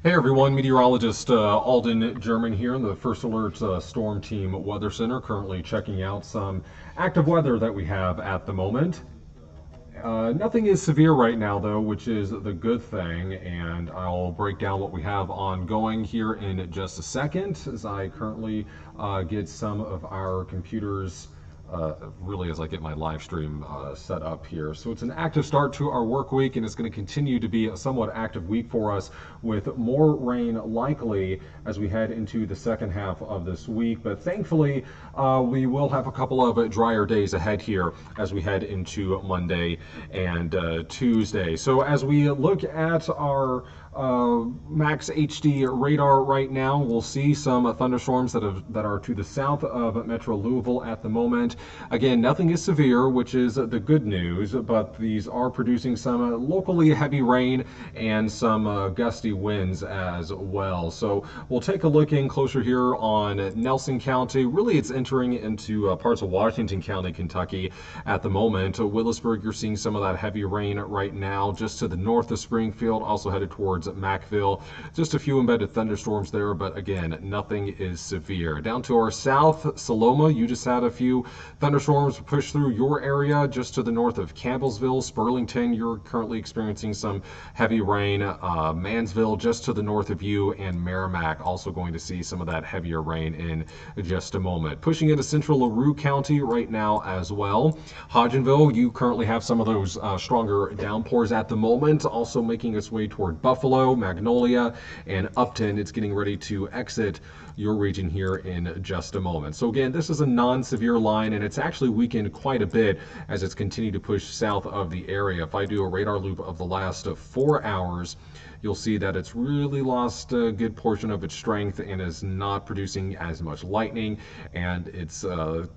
Hey everyone, meteorologist Alden German here in the First Alert Storm Team Weather Center, currently checking out some active weather that we have at the moment. Nothing is severe right now, though, which is the good thing, and I'll break down what we have ongoing here in just a second as I currently get some of our computers. Really, as I get my live stream set up here. So it's an active start to our work week, and it's going to continue to be a somewhat active week for us with more rain likely as we head into the second half of this week. But thankfully, we will have a couple of drier days ahead here as we head into Monday and Tuesday. So as we look at our Max HD radar right now, we'll see some thunderstorms that are to the south of Metro Louisville at the moment. Again, nothing is severe, which is the good news, but these are producing some locally heavy rain and some gusty winds as well. So we'll take a look in closer here on Nelson County. Really, it's entering into parts of Washington County, Kentucky at the moment. Willisburg, you're seeing some of that heavy rain right now just to the north of Springfield, also headed towards Macville. Just a few embedded thunderstorms there, but again, nothing is severe. Down to our south, Saloma, you just had a few thunderstorms push through your area just to the north of Campbellsville. Spurlington, you're currently experiencing some heavy rain. Mansville, just to the north of you, and Merrimack, also going to see some of that heavier rain in just a moment. Pushing into central LaRue County right now as well. Hodgenville, you currently have some of those stronger downpours at the moment, also making its way toward Buffalo, Magnolia, and Upton. It's getting ready to exit your region here in just a moment. So again, this is a non-severe line, and it's actually weakened quite a bit as it's continued to push south of the area. If I do a radar loop of the last 4 hours, you'll see that it's really lost a good portion of its strength and is not producing as much lightning, and it's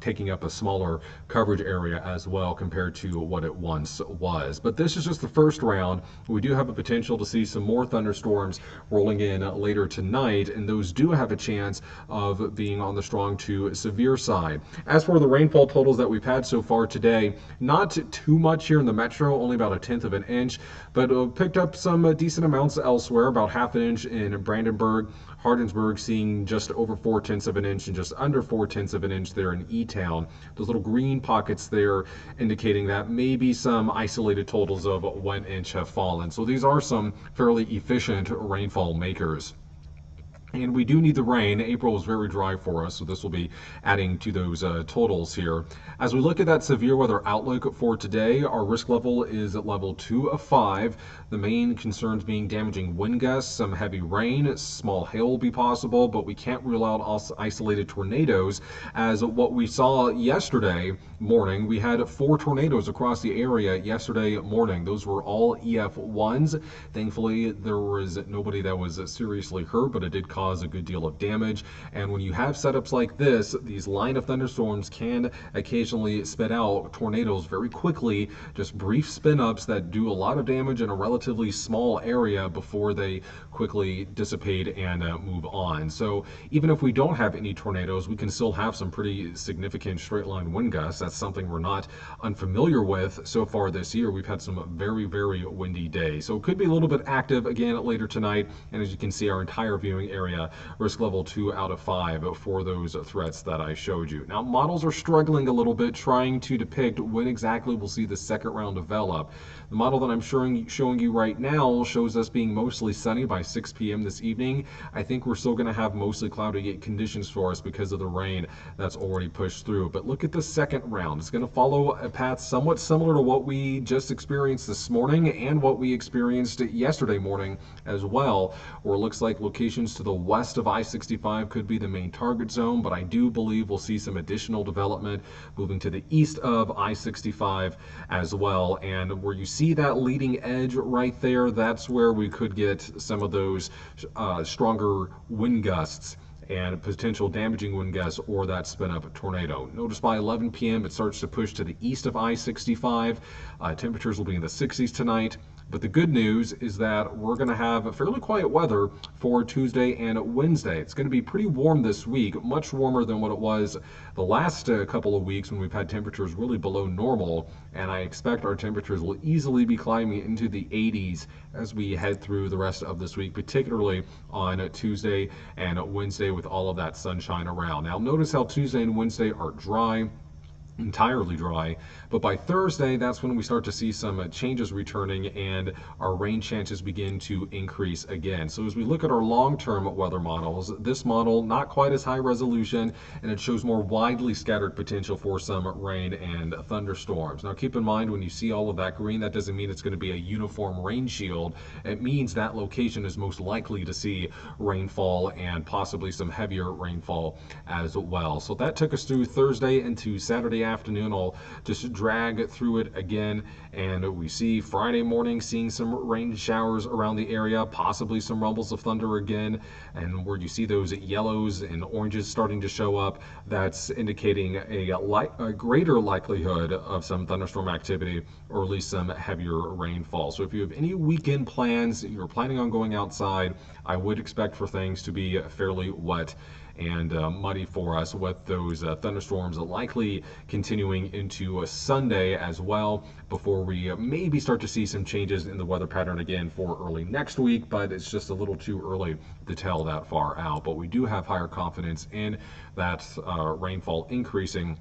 taking up a smaller coverage area as well compared to what it once was. But this is just the first round. We do have a potential to see some more thunderstorms rolling in later tonight, and those do have a chance of being on the strong to severe side. As for the rainfall totals that we've had so far today, not too much here in the metro, only about 1/10 of an inch, but picked up some decent amounts elsewhere, about 1/2 an inch in Brandenburg. Hardinsburg seeing just over 4/10 of an inch and just under 4/10 of an inch there in E-Town. Those little green pockets there indicating that maybe some isolated totals of 1 inch have fallen. So these are some fairly efficient rainfall makers. And we do need the rain. April was very dry for us, so this will be adding to those totals here. As we look at that severe weather outlook for today, our risk level is at level 2 of 5. The main concerns being damaging wind gusts, some heavy rain, small hail will be possible, but we can't rule out isolated tornadoes. As what we saw yesterday morning, we had 4 tornadoes across the area yesterday morning. Those were all EF1s. Thankfully, there was nobody that was seriously hurt, but it did cause a good deal of damage. And when you have setups like this, these line of thunderstorms can occasionally spit out tornadoes very quickly, just brief spin ups that do a lot of damage in a relatively small area before they quickly dissipate and move on. So even if we don't have any tornadoes, we can still have some pretty significant straight line wind gusts. That's something we're not unfamiliar with so far this year. We've had some very, very windy days. So it could be a little bit active again later tonight. And as you can see, our entire viewing area, risk level 2 out of 5 for those threats that I showed you. Now, models are struggling a little bit trying to depict when exactly we'll see the second round develop. The model that I'm showing you right now shows us being mostly sunny by 6 p.m. this evening. I think we're still going to have mostly cloudy conditions for us because of the rain that's already pushed through. But look at the second round. It's going to follow a path somewhat similar to what we just experienced this morning and what we experienced yesterday morning as well, where it looks like locations to the west of I-65 could be the main target zone, but I do believe we'll see some additional development moving to the east of I-65 as well. And where you see that leading edge right there, that's where we could get some of those stronger wind gusts and potential damaging wind gusts or that spin up tornado. Notice by 11 p.m. it starts to push to the east of I-65. Temperatures will be in the 60s tonight. But the good news is that we're going to have fairly quiet weather for Tuesday and Wednesday. It's going to be pretty warm this week, much warmer than what it was the last couple of weeks when we've had temperatures really below normal. And I expect our temperatures will easily be climbing into the 80s as we head through the rest of this week, particularly on Tuesday and Wednesday with all of that sunshine around. Now, notice how Tuesday and Wednesday are dry, entirely dry, but by Thursday that's when we start to see some changes returning and our rain chances begin to increase again. So as we look at our long-term weather models, this model not quite as high resolution, and it shows more widely scattered potential for some rain and thunderstorms. Now keep in mind, when you see all of that green, that doesn't mean it's going to be a uniform rain shield. It means that location is most likely to see rainfall and possibly some heavier rainfall as well. So that took us through Thursday into Saturday afternoon. I'll just drag through it again, and we see Friday morning seeing some rain showers around the area, possibly some rumbles of thunder again, and where you see those yellows and oranges starting to show up, that's indicating a greater likelihood of some thunderstorm activity, or at least some heavier rainfall. So if you have any weekend plans, you're planning on going outside, I would expect for things to be fairly wet and muddy for us, with those thunderstorms likely continuing into Sunday as well, before we maybe start to see some changes in the weather pattern again for early next week. But it's just a little too early to tell that far out. But we do have higher confidence in that rainfall increasing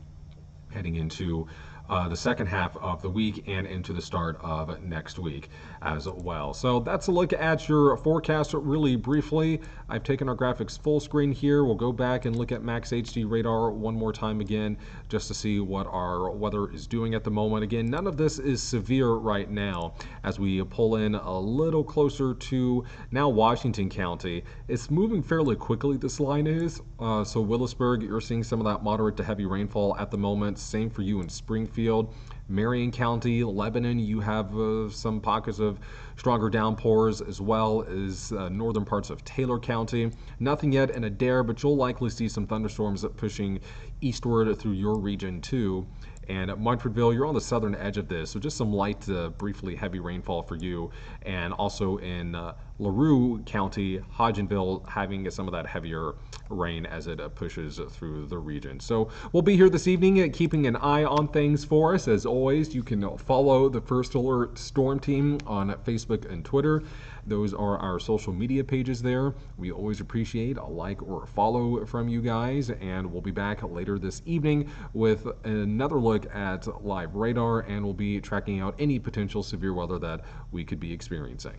heading into the second half of the week and into the start of next week as well. So that's a look at your forecast really briefly. I've taken our graphics full screen here. We'll go back and look at Max HD radar one more time again, just to see what our weather is doing at the moment. Again, none of this is severe right now. As we pull in a little closer to now Washington County, it's moving fairly quickly, this line is. So Willisburg, you're seeing some of that moderate to heavy rainfall at the moment. Same for you in Springfield. Marion County, Lebanon, you have some pockets of stronger downpours, as well as northern parts of Taylor County. Nothing yet in Adair, but you'll likely see some thunderstorms pushing eastward through your region too. And at Montfordville, you're on the southern edge of this, so just some light to briefly heavy rainfall for you. And also in LaRue County, Hodgenville having some of that heavier rain as it pushes through the region. So we'll be here this evening keeping an eye on things for us. As always, you can follow the First Alert Storm Team on Facebook and Twitter. Those are our social media pages there. We always appreciate a like or a follow from you guys, and we'll be back later this evening with another look at live radar, and we'll be tracking out any potential severe weather that we could be experiencing.